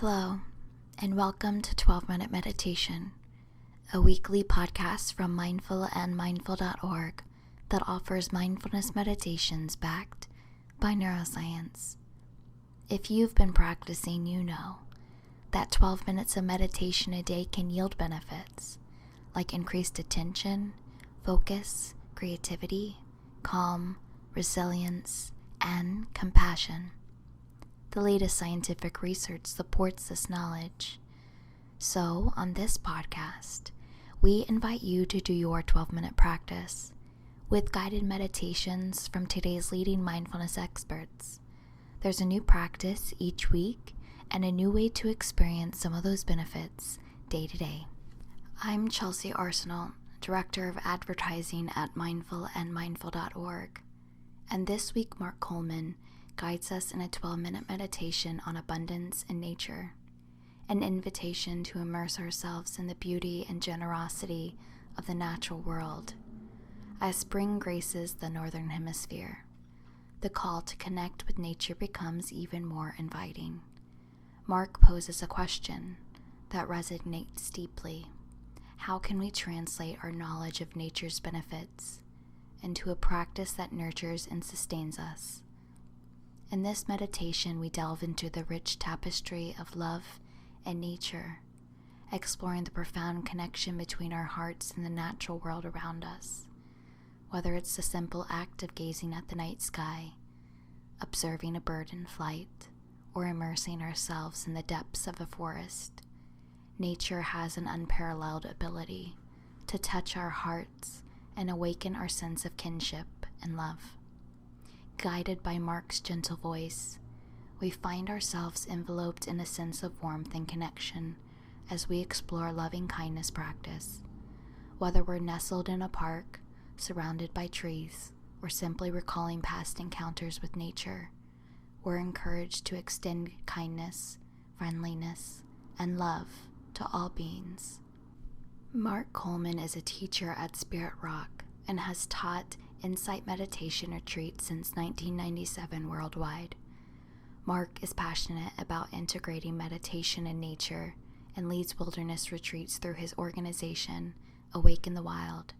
Hello, and welcome to 12-Minute Meditation, a weekly podcast from Mindful and Mindful.org that offers mindfulness meditations backed by neuroscience. If you've been practicing, you know that 12 minutes of meditation a day can yield benefits like increased attention, focus, creativity, calm, resilience, and compassion. The latest scientific research supports this knowledge. So, on this podcast, we invite you to do your 12-minute practice with guided meditations from today's leading mindfulness experts. There's a new practice each week and a new way to experience some of those benefits day to day. I'm Chelsea Arsenal, Director of Advertising at Mindful and Mindful.org, and this week Mark Coleman guides us in a 12-minute meditation on abundance in nature, an invitation to immerse ourselves in the beauty and generosity of the natural world. As spring graces the northern hemisphere, the call to connect with nature becomes even more inviting. Mark poses a question that resonates deeply. How can we translate our knowledge of nature's benefits into a practice that nurtures and sustains us? In this meditation, we delve into the rich tapestry of love and nature, exploring the profound connection between our hearts and the natural world around us. Whether it's the simple act of gazing at the night sky, observing a bird in flight, or immersing ourselves in the depths of a forest, nature has an unparalleled ability to touch our hearts and awaken our sense of kinship and love. Guided by Mark's gentle voice, we find ourselves enveloped in a sense of warmth and connection as we explore loving kindness practice. Whether we're nestled in a park, surrounded by trees, or simply recalling past encounters with nature, we're encouraged to extend kindness, friendliness, and love to all beings. Mark Coleman is a teacher at Spirit Rock and has taught insight meditation retreats since 1997 worldwide. Mark is passionate about integrating meditation and nature and leads wilderness retreats through his organization, Awake in the Wild,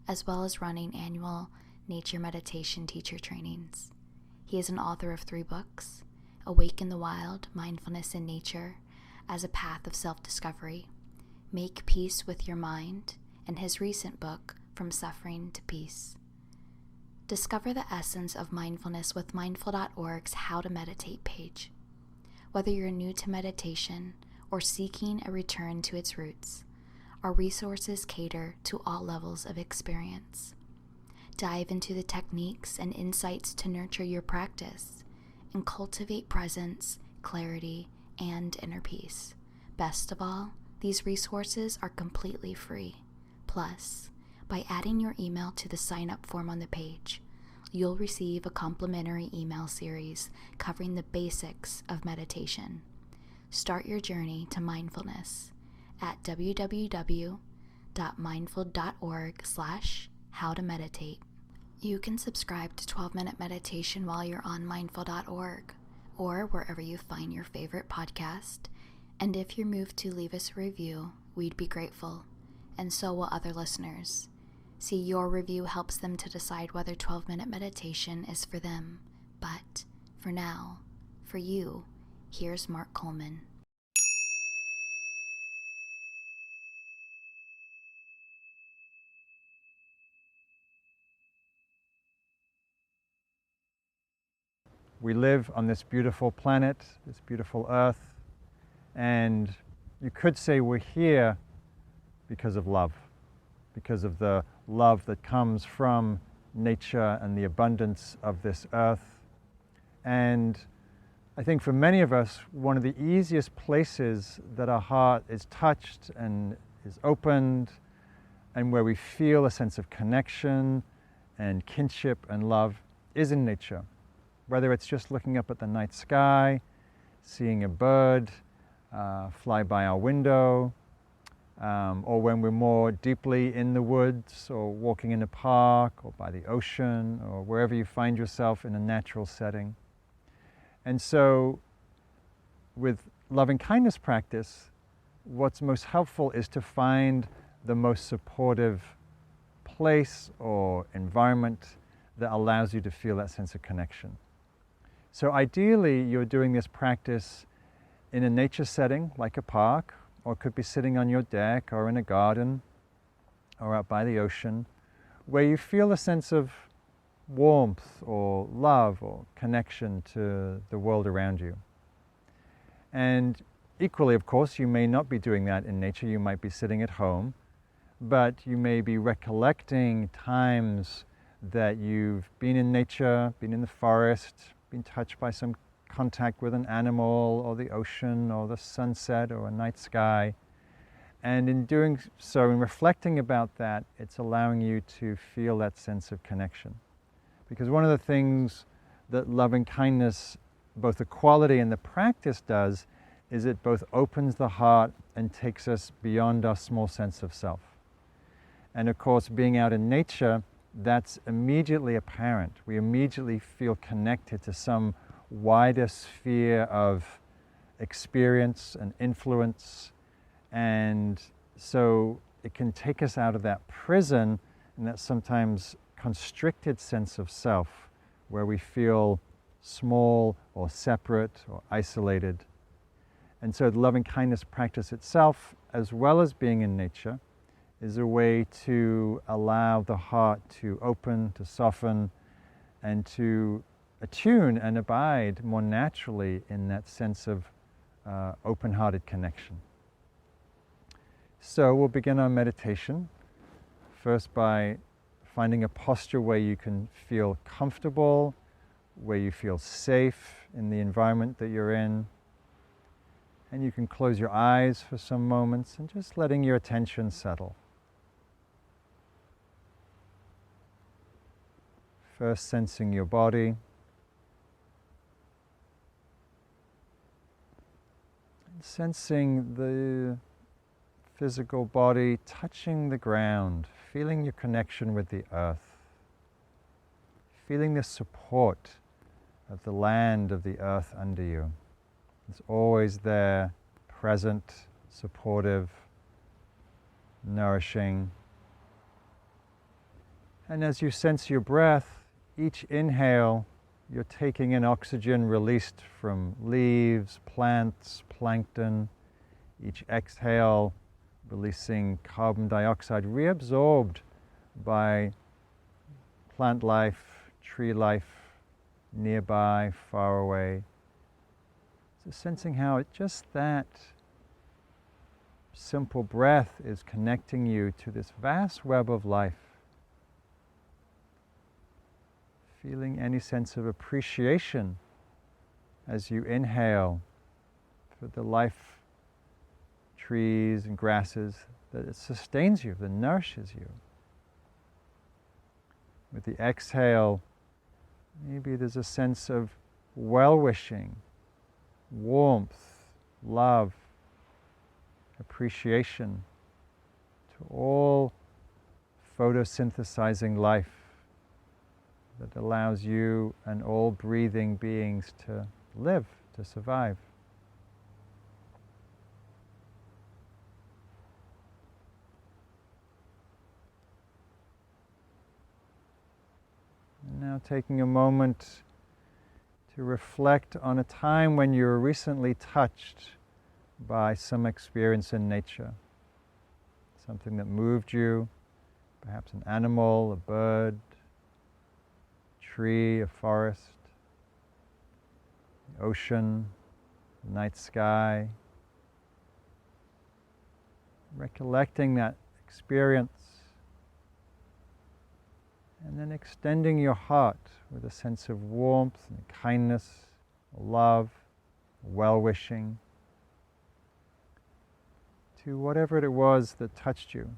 as well as running annual nature meditation teacher trainings. He is an author of 3 books, Awake in the Wild, Mindfulness in Nature as a Path of Self-Discovery, Make Peace with Your Mind, and his recent book, From Suffering to Peace. Discover the essence of mindfulness with Mindful.org's How to Meditate page. Whether you're new to meditation or seeking a return to its roots, our resources cater to all levels of experience. Dive into the techniques and insights to nurture your practice and cultivate presence, clarity, and inner peace. Best of all, these resources are completely free. Plus, by adding your email to the sign-up form on the page, you'll receive a complimentary email series covering the basics of meditation. Start your journey to mindfulness at www.mindful.org/howtomeditate. You can subscribe to 12-Minute Meditation while you're on mindful.org or wherever you find your favorite podcast. And if you're moved to leave us a review, we'd be grateful, and so will other listeners. See, your review helps them to decide whether 12-minute meditation is for them. But for now, for you, here's Mark Coleman. We live on this beautiful planet, this beautiful earth, and you could say we're here because of love, because of the love that comes from nature and the abundance of this earth. And I think for many of us, one of the easiest places that our heart is touched and is opened, and where we feel a sense of connection and kinship and love, is in nature. Whether it's just looking up at the night sky, seeing a bird fly by our window, or when we're more deeply in the woods or walking in a park or by the ocean or wherever you find yourself in a natural setting. And so with loving kindness practice, what's most helpful is to find the most supportive place or environment that allows you to feel that sense of connection. So ideally, you're doing this practice in a nature setting, like a park, or it could be sitting on your deck or in a garden or out by the ocean, where you feel a sense of warmth or love or connection to the world around you. And equally, of course, you may not be doing that in nature. You might be sitting at home, but you may be recollecting times that you've been in nature, been in the forest, been touched by some contact with an animal or the ocean or the sunset or a night sky. And in doing so, in reflecting about that, it's allowing you to feel that sense of connection. Because one of the things that loving kindness, both the quality and the practice does, is it both opens the heart and takes us beyond our small sense of self. And of course, being out in nature, that's immediately apparent. We immediately feel connected to some wider sphere of experience and influence. And so it can take us out of that prison and that sometimes constricted sense of self where we feel small or separate or isolated. And so the loving kindness practice itself, as well as being in nature, is a way to allow the heart to open, to soften, and to attune and abide more naturally in that sense of open-hearted connection. So we'll begin our meditation first by finding a posture where you can feel comfortable, where you feel safe in the environment that you're in. And you can close your eyes for some moments and just letting your attention settle. First, sensing your body. Sensing the physical body touching the ground, feeling your connection with the earth, feeling the support of the land, of the earth under you. It's always there, present, supportive, nourishing. And as you sense your breath, each inhale, you're taking in oxygen released from leaves, plants, plankton. Each exhale, releasing carbon dioxide reabsorbed by plant life, tree life, nearby, far away. So sensing how just that simple breath is connecting you to this vast web of life. Feeling any sense of appreciation as you inhale for the life, trees and grasses, that it sustains you, that nourishes you. With the exhale, maybe there's a sense of well-wishing, warmth, love, appreciation to all photosynthesizing life that allows you and all breathing beings to live, to survive. And now taking a moment to reflect on a time when you were recently touched by some experience in nature. Something that moved you, perhaps an animal, a bird, a tree, a forest, the ocean, the night sky. Recollecting that experience and then extending your heart with a sense of warmth and kindness, love, well-wishing to whatever it was that touched you.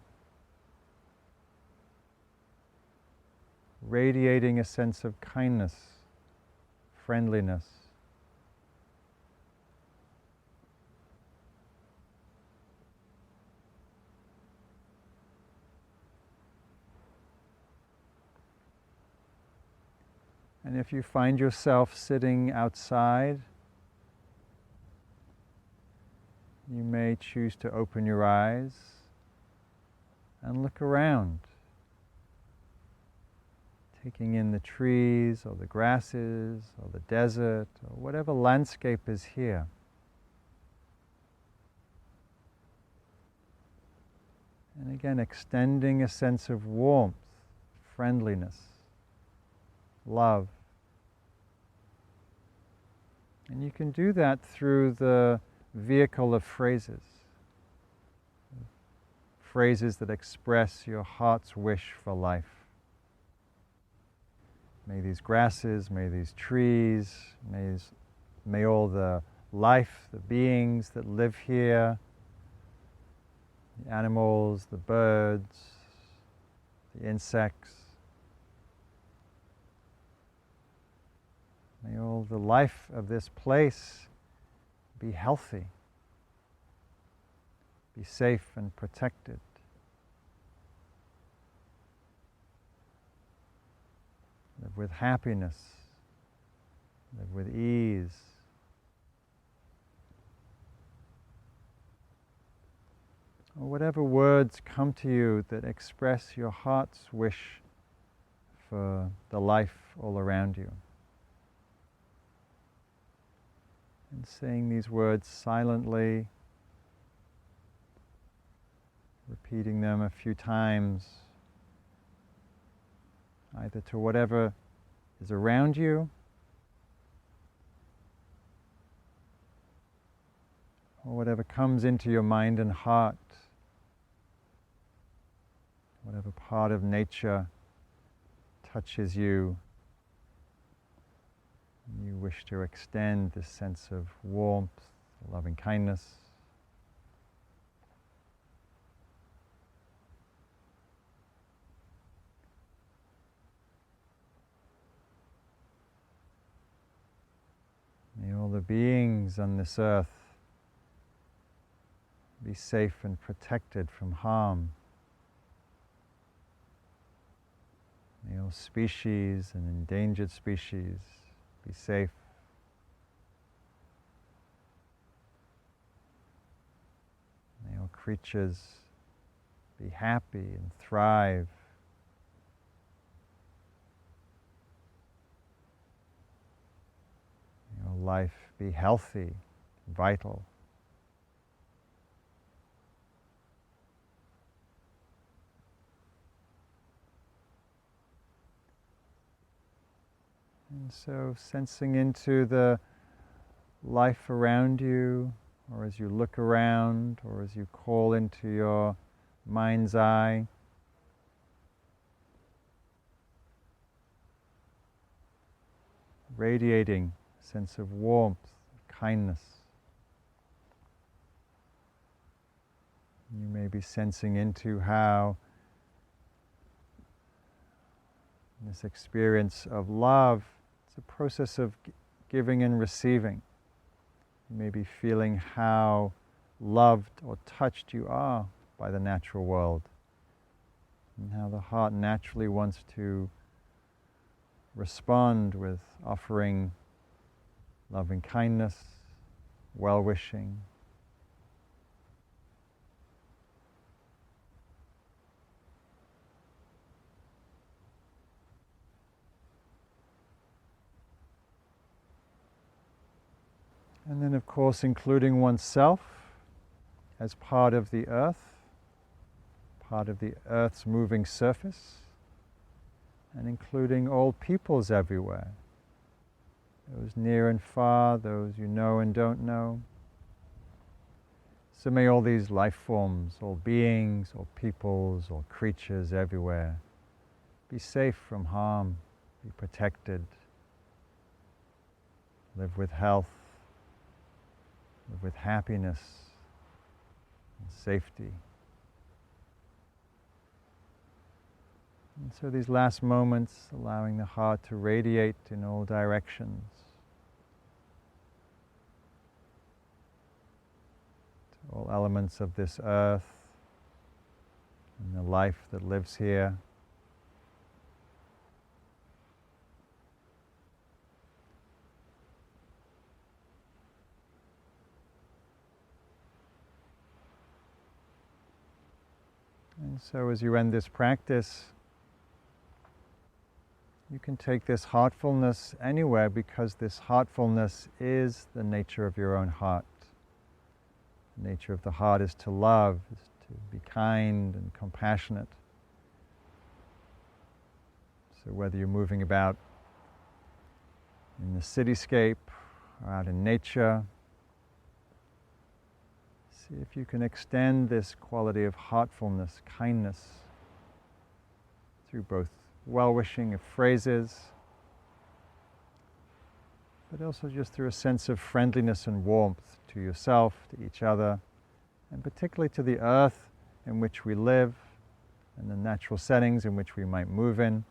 Radiating a sense of kindness, friendliness. And if you find yourself sitting outside, you may choose to open your eyes and look around, taking in the trees or the grasses or the desert or whatever landscape is here. And again, extending a sense of warmth, friendliness, love. And you can do that through the vehicle of phrases. Phrases that express your heart's wish for life. May these grasses, may these trees, may all the life, the beings that live here, the animals, the birds, the insects, may all the life of this place be healthy, be safe and protected. Live with happiness, live with ease. Or whatever words come to you that express your heart's wish for the life all around you. And saying these words silently, repeating them a few times, either to whatever is around you or whatever comes into your mind and heart, whatever part of nature touches you. You wish to extend this sense of warmth, loving kindness. May all the beings on this earth be safe and protected from harm. May all species and endangered species be safe. May all creatures be happy and thrive. May all life be healthy, vital. And so sensing into the life around you, or as you look around, or as you call into your mind's eye, radiating a sense of warmth, kindness. You may be sensing into how this experience of love, it's a process of giving and receiving. You may be feeling how loved or touched you are by the natural world, and how the heart naturally wants to respond with offering loving kindness, well-wishing. And then, of course, including oneself as part of the earth's moving surface, and including all peoples everywhere, those near and far, those you know and don't know. So may all these life forms, all beings, all peoples, all creatures everywhere be safe from harm, be protected, live with health, live with happiness and safety. And so these last moments, allowing the heart to radiate in all directions, to all elements of this earth and the life that lives here. And so as you end this practice, you can take this heartfulness anywhere, because this heartfulness is the nature of your own heart. The nature of the heart is to love, is to be kind and compassionate. So whether you're moving about in the cityscape or out in nature, see if you can extend this quality of heartfulness, kindness, through both well-wishing of phrases, but also just through a sense of friendliness and warmth to yourself, to each other, and particularly to the earth in which we live and the natural settings in which we might move in.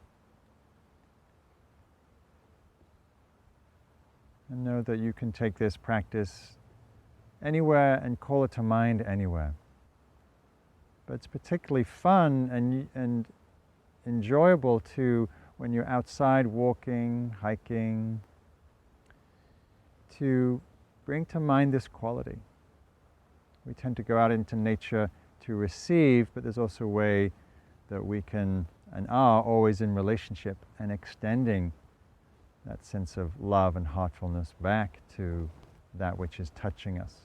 And know that you can take this practice anywhere and call it to mind anywhere. But it's particularly fun and enjoyable to, when you're outside walking, hiking, to bring to mind this quality. We tend to go out into nature to receive, but there's also a way that we can and are always in relationship and extending that sense of love and heartfulness back to that which is touching us.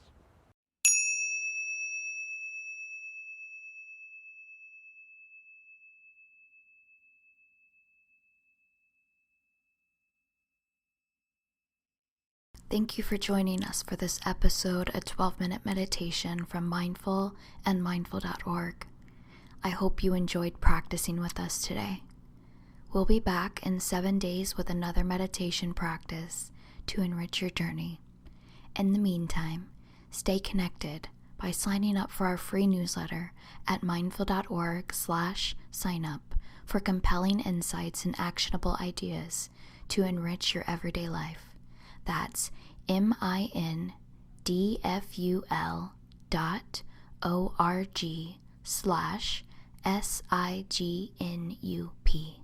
Thank you for joining us for this episode, a 12-minute meditation from Mindful and mindful.org. I hope you enjoyed practicing with us today. We'll be back in 7 days with another meditation practice to enrich your journey. In the meantime, stay connected by signing up for our free newsletter at mindful.org/sign up for compelling insights and actionable ideas to enrich your everyday life. That's mindful.org/SIGNUP.